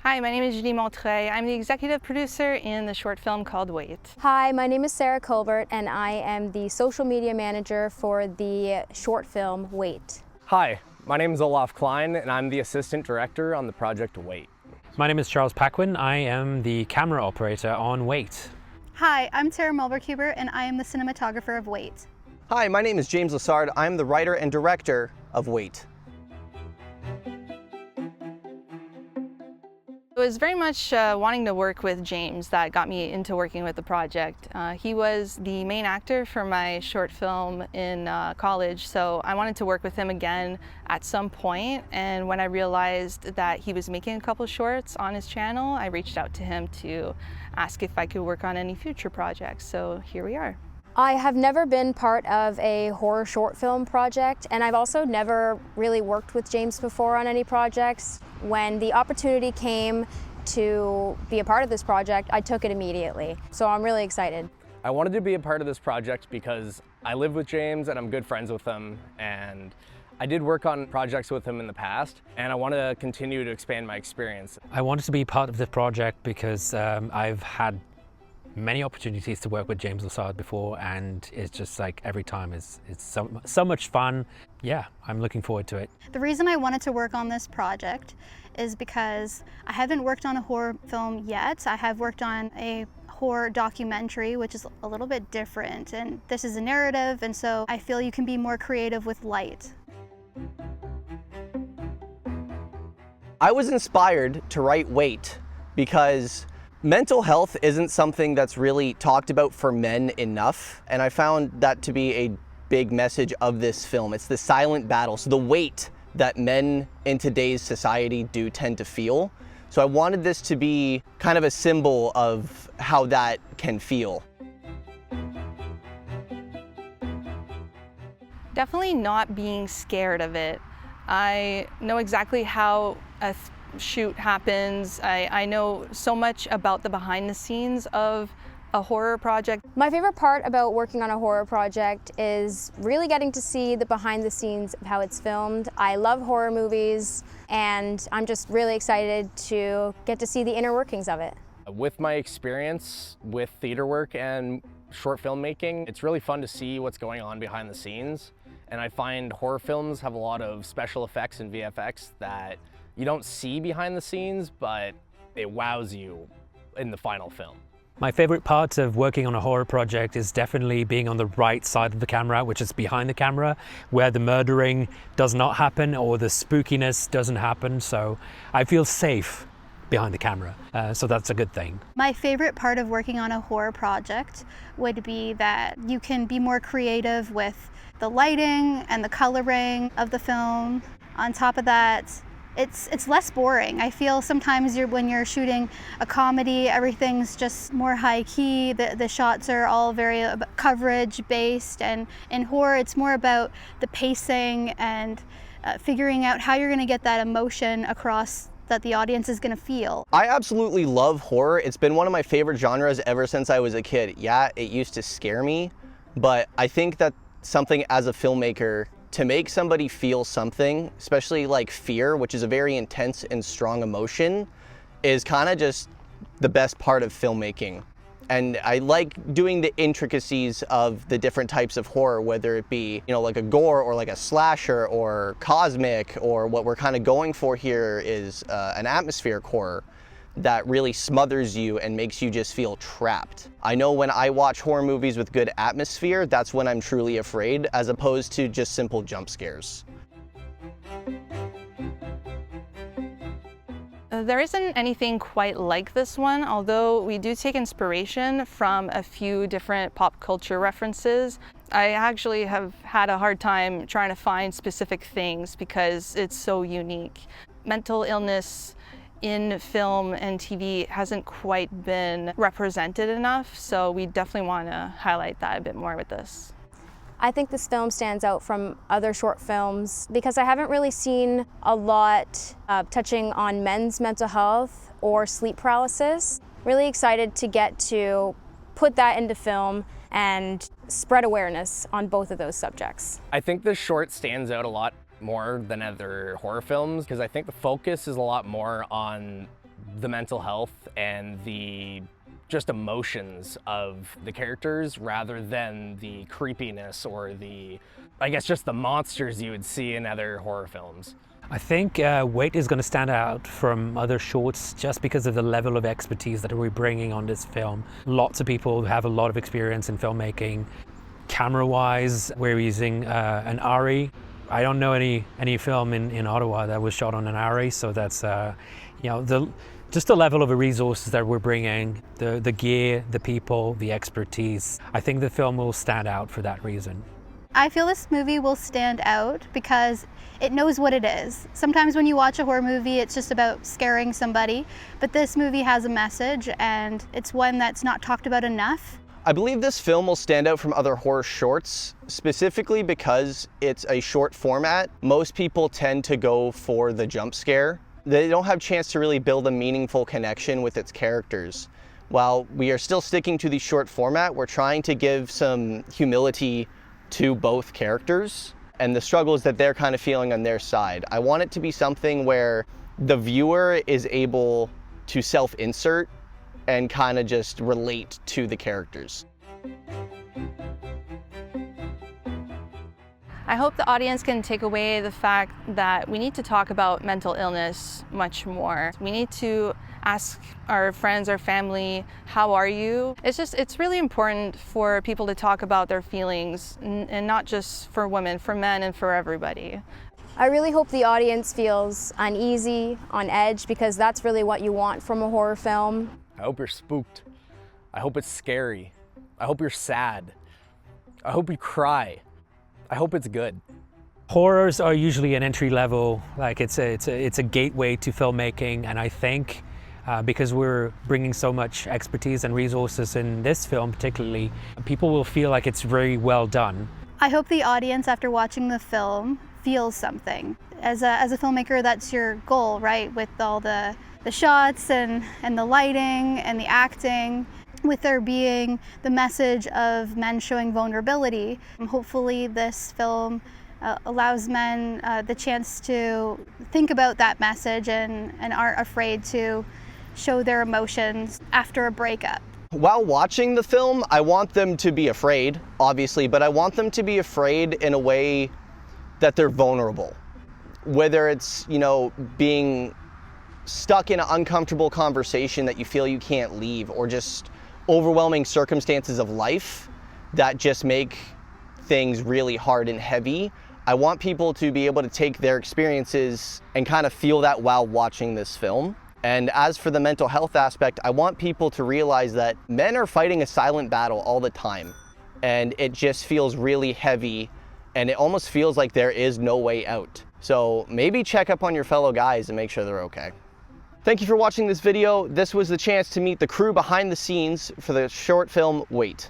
Hi, my name is Julie Montreuil. I'm the executive producer in the short film called Wait. Hi, my name is Sarah Colbert and I am the social media manager for the short film Wait. Hi, my name is Olaf Klein and I'm the assistant director on the project Wait. My name is Charles Paquin. I am the camera operator on Wait. Hi, I'm Tara Mulberg-Huber and I am the cinematographer of Wait. Hi, my name is James Lassard. I'm the writer and director of Wait. It was very much wanting to work with James that got me into working with the project. He was the main actor for my short film in college, so I wanted to work with him again at some point. And when I realized that he was making a couple shorts on his channel, I reached out to him to ask if I could work on any future projects. So here we are. I have never been part of a horror short film project, and I've also never really worked with James before on any projects. When the opportunity came to be a part of this project, I took it immediately. So I'm really excited. I wanted to be a part of this project because I live with James and I'm good friends with him, and I did work on projects with him in the past, and I want to continue to expand my experience. I wanted to be part of the project because I've had many opportunities to work with James Lassard before, and it's just like every time it's so much fun. Yeah, I'm looking forward to it. The reason I wanted to work on this project is because I haven't worked on a horror film yet. I have worked on a horror documentary, which is a little bit different, and this is a narrative, and so I feel you can be more creative with light. I was inspired to write Wait because mental health isn't something that's really talked about for men enough, and I found that to be a big message of this film. It's the silent battle, so the weight that men in today's society do tend to feel. So I wanted this to be kind of a symbol of how that can feel. Definitely not being scared of it. I know exactly how a shoot happens. I know so much about the behind the scenes of a horror project. My favorite part about working on a horror project is really getting to see the behind the scenes of how it's filmed. I love horror movies, and I'm just really excited to get to see the inner workings of it. With my experience with theater work and short filmmaking, it's really fun to see what's going on behind the scenes. And I find horror films have a lot of special effects and VFX that you don't see behind the scenes, but it wows you in the final film. My favorite part of working on a horror project is definitely being on the right side of the camera, which is behind the camera, where the murdering does not happen or the spookiness doesn't happen. So I feel safe behind the camera, so that's a good thing. My favorite part of working on a horror project would be that you can be more creative with the lighting and the coloring of the film. On top of that, it's less boring. I feel sometimes when you're shooting a comedy, everything's just more high key. The shots are all very coverage based, and in horror it's more about the pacing and figuring out how you're going to get that emotion across that the audience is going to feel. I absolutely love horror. It's been one of my favorite genres ever since I was a kid. Yeah, it used to scare me, but I think that something as a filmmaker, to make somebody feel something, especially like fear, which is a very intense and strong emotion, is kind of just the best part of filmmaking. And I like doing the intricacies of the different types of horror, whether it be, like a gore or like a slasher or cosmic, or what we're kind of going for here is an atmospheric horror that really smothers you and makes you just feel trapped. I know when I watch horror movies with good atmosphere, that's when I'm truly afraid, as opposed to just simple jump scares. There isn't anything quite like this one, although we do take inspiration from a few different pop culture references. I actually have had a hard time trying to find specific things because it's so unique. Mental illness in film and TV hasn't quite been represented enough, so we definitely want to highlight that a bit more with this. I think this film stands out from other short films because I haven't really seen a lot touching on men's mental health or sleep paralysis. Really excited to get to put that into film and spread awareness on both of those subjects. I think this short stands out a lot more than other horror films because I think the focus is a lot more on the mental health and the just emotions of the characters rather than the creepiness or the, I guess, just the monsters you would see in other horror films. I think Wait is going to stand out from other shorts just because of the level of expertise that we're bringing on this film. Lots of people have a lot of experience in filmmaking. Camera-wise, we're using an ARRI. I don't know any film in Ottawa that was shot on an ARRI, so that's just the level of the resources that we're bringing, the gear, the people, the expertise. I think the film will stand out for that reason. I feel this movie will stand out because it knows what it is. Sometimes when you watch a horror movie, it's just about scaring somebody, but this movie has a message and it's one that's not talked about enough. I believe this film will stand out from other horror shorts, specifically because it's a short format. Most people tend to go for the jump scare. They don't have a chance to really build a meaningful connection with its characters. While we are still sticking to the short format, we're trying to give some humility to both characters and the struggles that they're kind of feeling on their side. I want it to be something where the viewer is able to self-insert and kind of just relate to the characters. I hope the audience can take away the fact that we need to talk about mental illness much more. We need to ask our friends, our family, how are you? It's really important for people to talk about their feelings, and not just for women, for men and for everybody. I really hope the audience feels uneasy, on edge, because that's really what you want from a horror film. I hope you're spooked. I hope it's scary. I hope you're sad. I hope you cry. I hope it's good. Horrors are usually an entry level, like it's a gateway to filmmaking, and I think because we're bringing so much expertise and resources in this film particularly, people will feel like it's very well done. I hope the audience, after watching the film, feels something. As a filmmaker, that's your goal, right? With all the shots and the lighting and the acting, with there being the message of men showing vulnerability. Hopefully this film allows men the chance to think about that message and aren't afraid to show their emotions after a breakup. While watching the film, I want them to be afraid, obviously, but I want them to be afraid in a way that they're vulnerable. Whether it's, being stuck in an uncomfortable conversation that you feel you can't leave, or just overwhelming circumstances of life that just make things really hard and heavy. I want people to be able to take their experiences and kind of feel that while watching this film. And as for the mental health aspect, I want people to realize that men are fighting a silent battle all the time, and it just feels really heavy, and it almost feels like there is no way out. So maybe check up on your fellow guys and make sure they're okay. Thank you for watching this video. This was the chance to meet the crew behind the scenes for the short film Wait.